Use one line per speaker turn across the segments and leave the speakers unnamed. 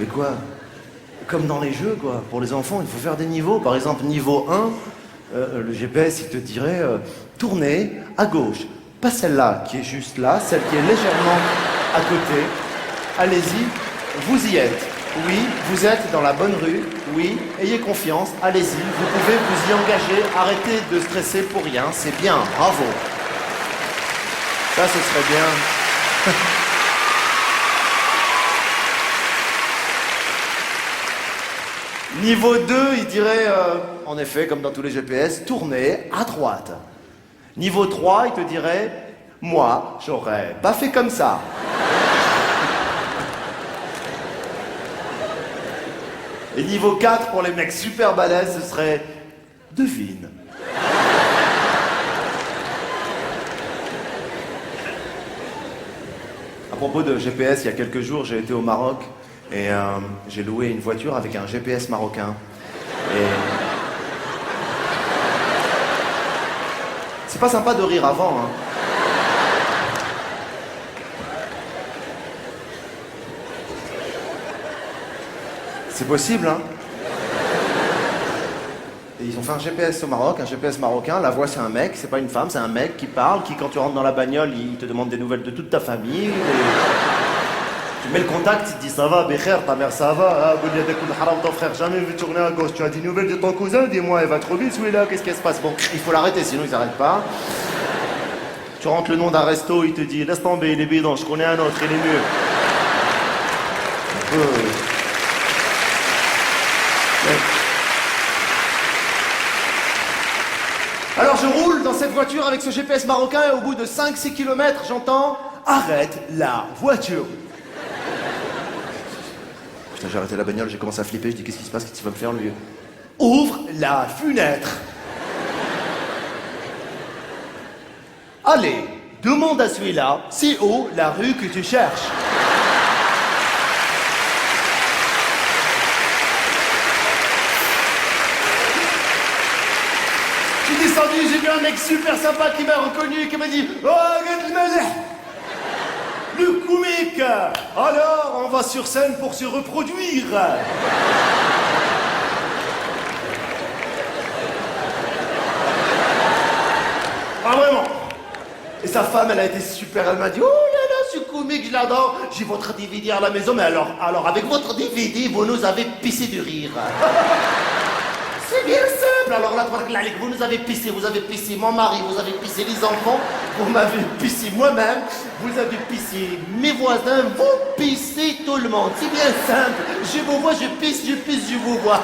Mais quoi? Comme dans les jeux, quoi. Pour les enfants, il faut faire des niveaux. Par exemple, niveau 1, le GPS, il te dirait tournez à gauche. Pas celle-là qui est juste là, celle qui est légèrement à côté. Allez-y, vous y êtes. Oui, vous êtes dans la bonne rue. Oui, ayez confiance, allez-y. Vous pouvez vous y engager. Arrêtez de stresser pour rien. C'est bien, bravo. Ça, ce serait bien. Niveau 2, il dirait, en effet, comme dans tous les GPS, tournez à droite. Niveau 3, il te dirait, moi, j'aurais pas fait comme ça. Et niveau 4, pour les mecs super balèzes, ce serait, devine. À propos de GPS, il y a quelques jours, j'ai été au Maroc. Et j'ai loué une voiture avec un GPS marocain. Et... c'est pas sympa de rire avant, hein. C'est possible, hein. Et ils ont fait un GPS au Maroc, un GPS marocain. La voix, c'est un mec, c'est pas une femme, c'est un mec qui parle, qui, quand tu rentres dans la bagnole, il te demande des nouvelles de toute ta famille. Tu mets le contact, il te dit ça va, Bécher, ta mère ça va, ton frère, jamais vu tourner à gauche. Tu as des nouvelles de ton cousin, dis-moi, elle va trop vite, celui-là, qu'est-ce qui se passe? Bon, il faut l'arrêter, sinon ils n'arrêtent pas. Tu rentres le nom d'un resto, il te dit laisse tomber, il est bidon, je connais un autre, il est mieux. Alors je roule dans cette voiture avec ce GPS marocain et au bout de 5-6 km, j'entends arrête la voiture. Putain, j'ai arrêté la bagnole, j'ai commencé à flipper, je dis qu'est-ce qui se passe, qu'est-ce qu'il va me faire lui? Ouvre la fenêtre. Allez, demande à celui-là, c'est où la rue que tu cherches? Je suis descendu, j'ai vu un mec super sympa qui m'a reconnu et qui m'a dit « Oh, le comique! Alors, on va sur scène pour se reproduire. » Ah, vraiment. Et sa femme, elle a été super, elle m'a dit « Oh là là, ce comique, je l'adore. J'ai votre DVD à la maison, mais alors avec votre DVD, vous nous avez pissé de rire. » C'est bien simple. Alors là, vous nous avez pissé mon mari, vous avez pissé les enfants, vous m'avez pissé moi-même, vous avez pissé mes voisins, vous pissez tout le monde. C'est bien simple. Je vous vois, je pisse, je vous vois.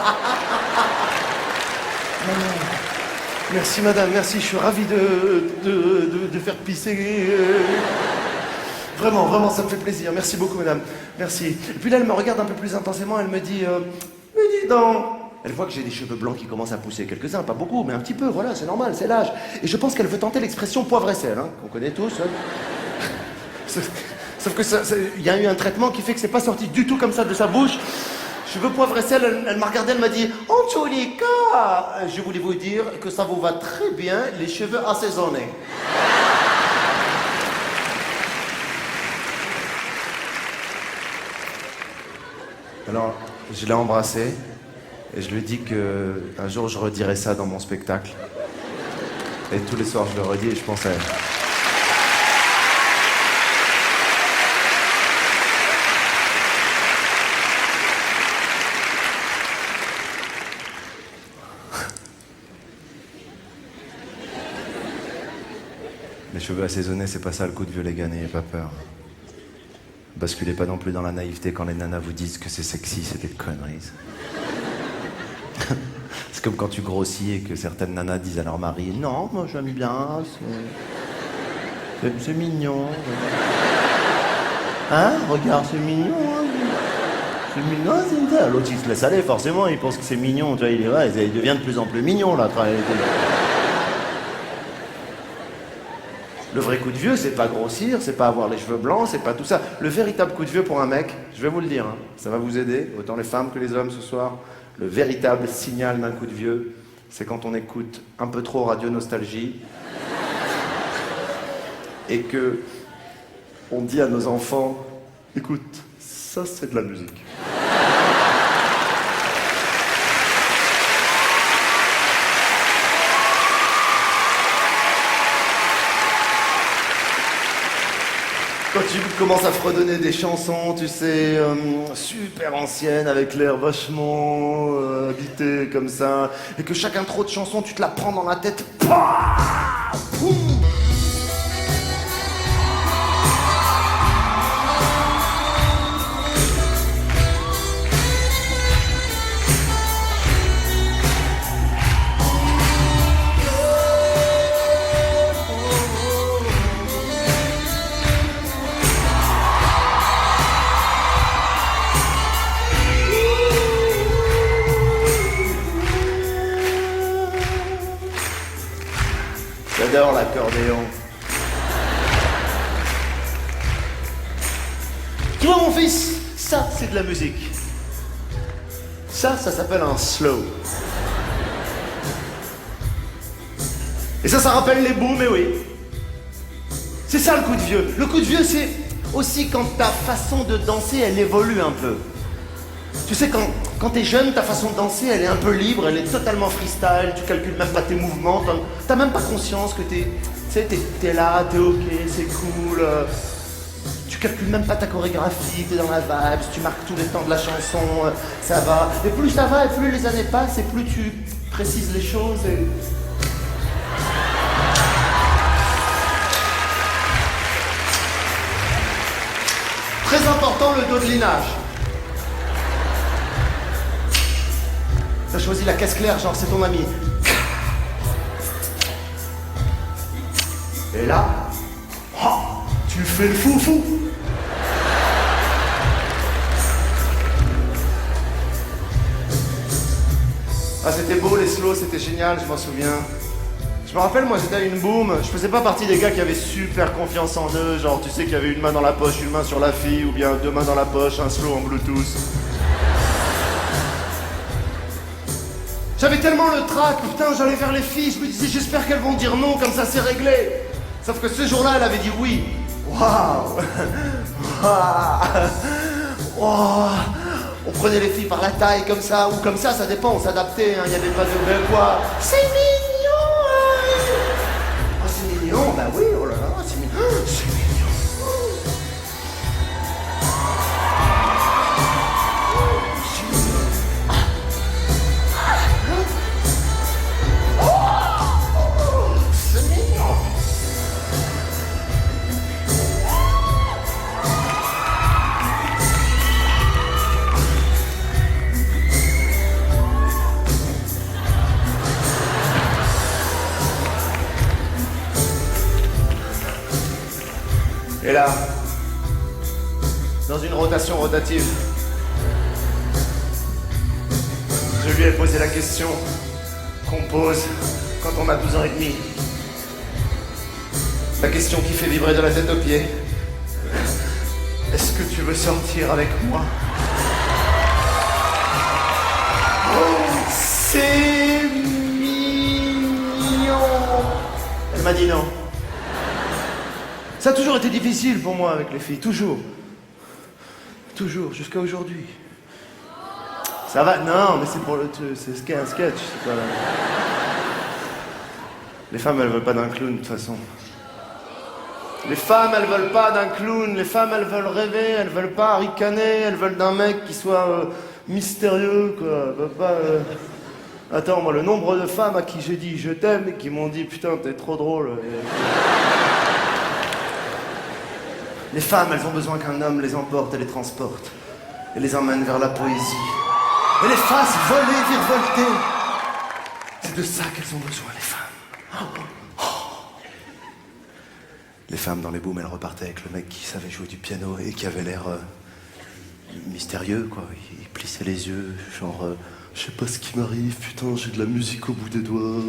Merci madame, merci, je suis ravi de faire pisser. Vraiment, vraiment, ça me fait plaisir. Merci beaucoup madame, merci. Et puis là, elle me regarde un peu plus intensément, elle me dit, mais dis donc. Elle voit que j'ai des cheveux blancs qui commencent à pousser, quelques-uns, pas beaucoup, mais un petit peu, voilà, c'est normal, c'est l'âge. Et je pense qu'elle veut tenter l'expression poivre et sel, hein, qu'on connaît tous. Hein. Sauf que il y a eu un traitement qui fait que c'est pas sorti du tout comme ça de sa bouche. Cheveux poivre et sel, elle m'a regardé, elle m'a dit « En tous les cas, je voulais vous dire que ça vous va très bien, les cheveux assaisonnés. » Alors, je l'ai embrassée. Et je lui dis qu'un jour je redirai ça dans mon spectacle. Et tous les soirs je le redis et je pense à elle. Les cheveux assaisonnés, c'est pas ça le coup de vieux les gars, n'ayez pas peur. Basculez pas non plus dans la naïveté quand les nanas vous disent que c'est sexy, c'est des conneries. C'est comme quand tu grossis et que certaines nanas disent à leur mari « Non, moi j'aime bien, c'est mignon. » Hein? Regarde, c'est mignon. Hein? C'est mignon, c'est ça. L'autre il se laisse aller, forcément, il pense que c'est mignon. Tu vois, il devient de plus en plus mignon là. Le vrai coup de vieux, c'est pas grossir, c'est pas avoir les cheveux blancs, c'est pas tout ça. Le véritable coup de vieux pour un mec, je vais vous le dire, hein, ça va vous aider, autant les femmes que les hommes ce soir. Le véritable signal d'un coup de vieux, c'est quand on écoute un peu trop Radio Nostalgie et que on dit à nos enfants, écoute, ça c'est de la musique. Quand tu commences à fredonner des chansons, tu sais, super anciennes, avec l'air vachement habité comme ça, et que chaque intro de chanson, tu te la prends dans la tête. Pouah, poum. J'adore l'accordéon. Tu vois mon fils, ça c'est de la musique. Ça s'appelle un slow. Et ça rappelle les booms, mais oui. C'est ça le coup de vieux. Le coup de vieux, c'est aussi quand ta façon de danser, elle évolue un peu. Tu sais, quand t'es jeune, ta façon de danser, elle est un peu libre, elle est totalement freestyle, tu calcules même pas tes mouvements, t'as même pas conscience que t'es là, t'es ok, c'est cool, tu calcules même pas ta chorégraphie, t'es dans la vibe, tu marques tous les temps de la chanson, ça va. Et plus ça va, et plus les années passent, et plus tu précises les choses, et... Très important, le dodelinage. T'as choisi la caisse claire, genre c'est ton ami. Et là, oh, tu fais le foufou. Ah, c'était beau les slows, c'était génial, je m'en souviens. Je me rappelle, moi j'étais à une boom, je faisais pas partie des gars qui avaient super confiance en eux, genre tu sais qu'il y avait une main dans la poche, une main sur la fille, ou bien deux mains dans la poche, un slow en Bluetooth. J'avais tellement le trac, putain, j'allais vers les filles, je me disais j'espère qu'elles vont dire non, comme ça c'est réglé. Sauf que ce jour-là, elle avait dit oui. Waouh. Waouh. On prenait les filles par la taille comme ça, ou comme ça dépend, on s'adaptait, il n'y avait pas de quoi. C'est mignon, hein. Oh, c'est mignon, bah oui, oh là là, c'est mignon. C'est mignon. Et là, dans une rotation rotative, je lui ai posé la question qu'on pose quand on a 12 ans et demi. La question qui fait vibrer de la tête aux pieds. Est-ce que tu veux sortir avec moi? Oh, c'est mignon. Elle m'a dit non. Ça a toujours été difficile pour moi avec les filles, toujours. Toujours, jusqu'à aujourd'hui. Ça va? Non, mais c'est pour le... C'est un sketch, c'est pas... Les femmes, elles veulent pas d'un clown, de toute façon. Les femmes, elles veulent pas d'un clown. Les femmes, elles veulent rêver, elles veulent pas ricaner, elles veulent d'un mec qui soit mystérieux, quoi. Elles veulent pas... Attends, moi, le nombre de femmes à qui j'ai dit « je t'aime » et qui m'ont dit « putain, t'es trop drôle ». Les femmes, elles ont besoin qu'un homme les emporte et les transporte, et les emmène vers la poésie, et les fasse voler, virevolter. C'est de ça qu'elles ont besoin, les femmes. Oh, oh. Les femmes dans les booms, elles repartaient avec le mec qui savait jouer du piano et qui avait l'air mystérieux, quoi. Il plissait les yeux, genre, je sais pas ce qui m'arrive, putain, j'ai de la musique au bout des doigts.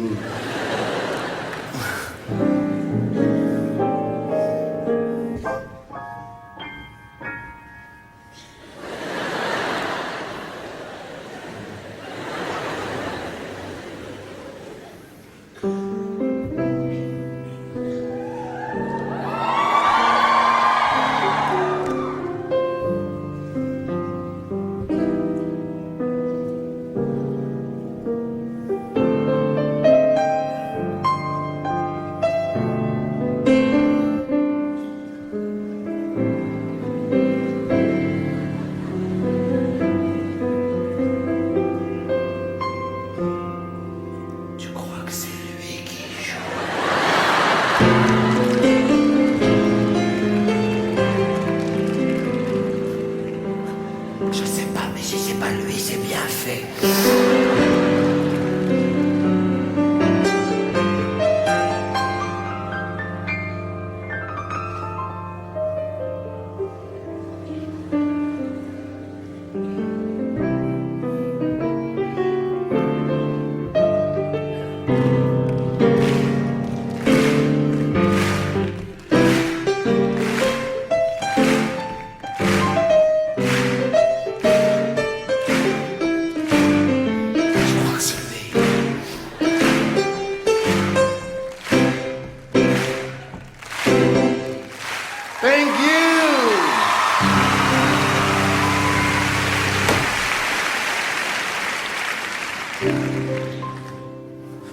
Je sais pas, mais si c'est pas lui, c'est bien fait. Thank you.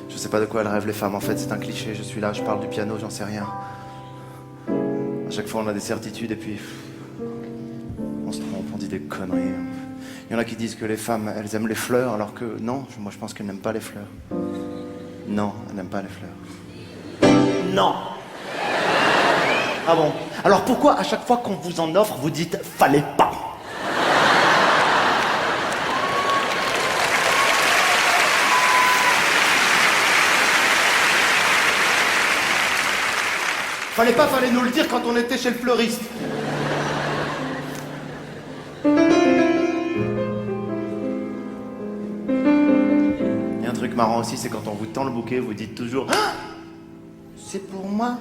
Je sais pas de quoi elles rêvent les femmes, en fait c'est un cliché, je suis là, je parle du piano, j'en sais rien. À chaque fois on a des certitudes et puis on se trompe, on dit des conneries. Il y en a qui disent que les femmes, elles aiment les fleurs, alors que non, moi je pense qu'elles n'aiment pas les fleurs. Non, elles n'aiment pas les fleurs.
Non. Ah bon? Alors pourquoi à chaque fois qu'on vous en offre, vous dites « fallait pas » ?
Fallait pas, fallait nous le dire quand on était chez le fleuriste. Il y a un truc marrant aussi, c'est quand on vous tend le bouquet, vous dites toujours ah, c'est pour moi.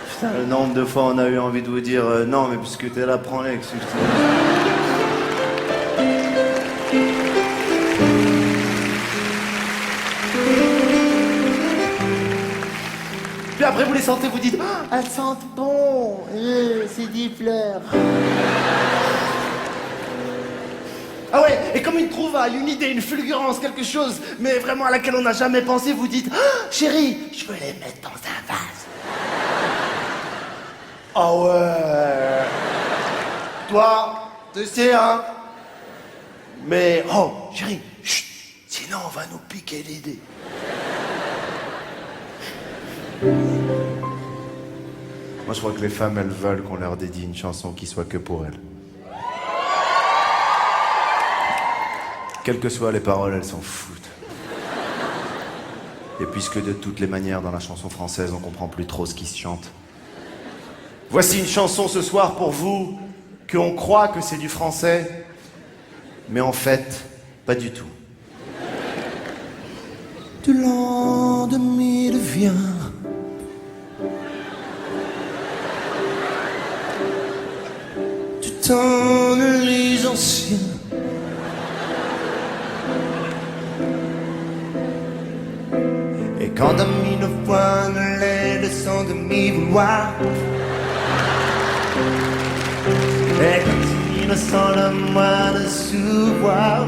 Putain, le nombre de fois on a eu envie de vous dire non, mais puisque t'es là, prends-les. Puis après vous les sentez, vous dites ah, elles sentent bon, c'est des fleurs. Ah ouais, et comme une trouvaille, une idée, une fulgurance, quelque chose, mais vraiment à laquelle on n'a jamais pensé, vous dites ah, chérie, je veux les mettre dans un vase. Ah ouais. Toi, tu sais, hein. Mais, oh, chérie, chut, sinon on va nous piquer l'idée. Moi, je crois que les femmes, elles veulent qu'on leur dédie une chanson qui soit que pour elles. Quelles que soient les paroles, elles s'en foutent. Et puisque de toutes les manières, dans la chanson française, on comprend plus trop ce qui se chante. Voici une chanson ce soir pour vous, qu'on croit que c'est du français, mais en fait, pas du tout. De l'an 2000 vient. Du temps de les anciens. Et quand à mille fois les leçons de m'y vouloir. Et quand il me semble à moi de se voir.